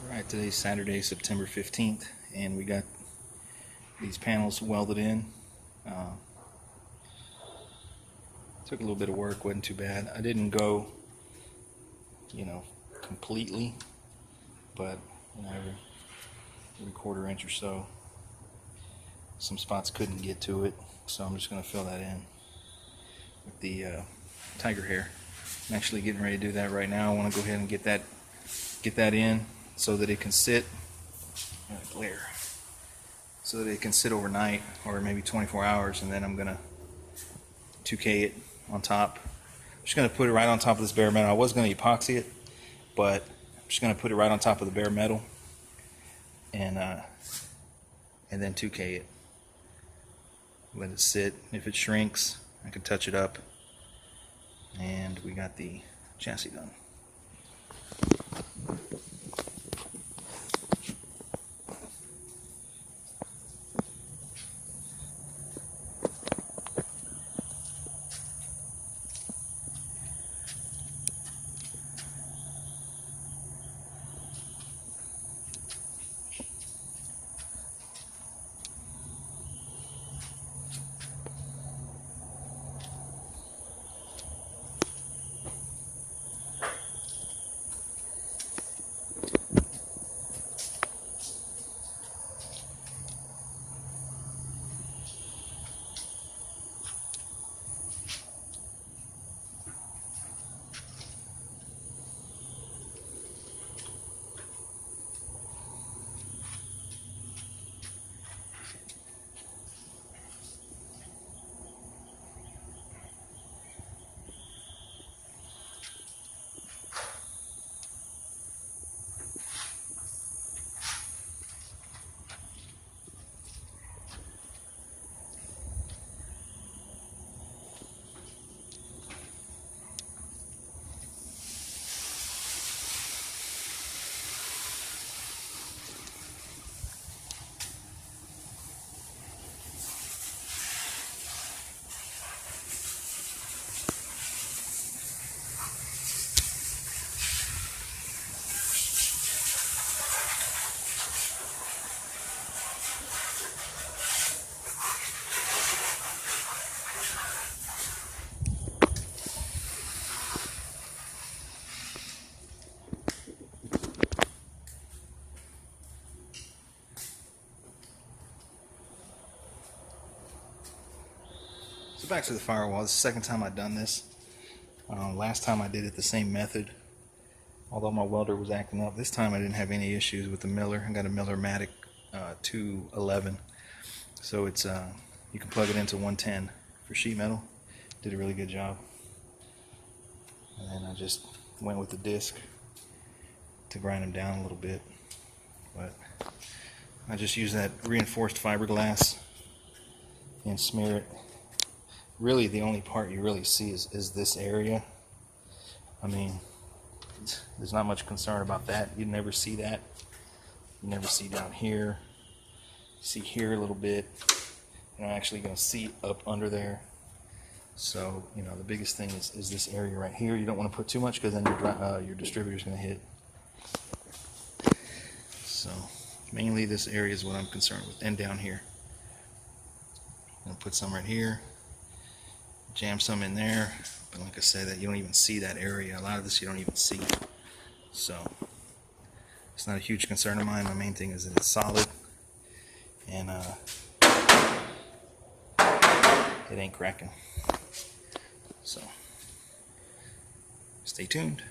Alright, today's Saturday, September 15th, and we got these panels welded in. Took a little bit of work, wasn't too bad. I didn't go, completely, but every quarter inch or so. Some spots couldn't get to it, so I'm just going to fill that in with the tiger hair. I'm actually getting ready to do that right now. I want to go ahead and get that in so that it can sit, glare, so that it can sit overnight or maybe 24 hours, and then I'm gonna 2K it on top. I'm just gonna put it right on top of this bare metal. I was gonna epoxy it, but I'm just gonna put it right on top of the bare metal and then 2K it. Let it sit. If it shrinks, I can touch it up, and we got the chassis done. So back to the firewall. This is the second time I've done this. Last time I did it the same method, although my welder was acting up. This time I didn't have any issues with the Miller. I got a Miller-Matic 211, so it's you can plug it into 110 for sheet metal. Did a really good job. And then I just went with the disc to grind them down a little bit, but I just use that reinforced fiberglass and smear it. Really, the only part you really see is this area. I mean, there's not much concern about that. You never see that. You never see down here. You see here a little bit. You're not actually going to see up under there. So, the biggest thing is this area right here. You don't want to put too much because then your distributor's going to hit. So, mainly this area is what I'm concerned with. And down here. I'm going to put some right here. Jam some in there, but like I said, that you don't even see that area. A lot of this you don't even see, so it's not a huge concern of mine. My main thing is that it's solid and it ain't cracking. So stay tuned.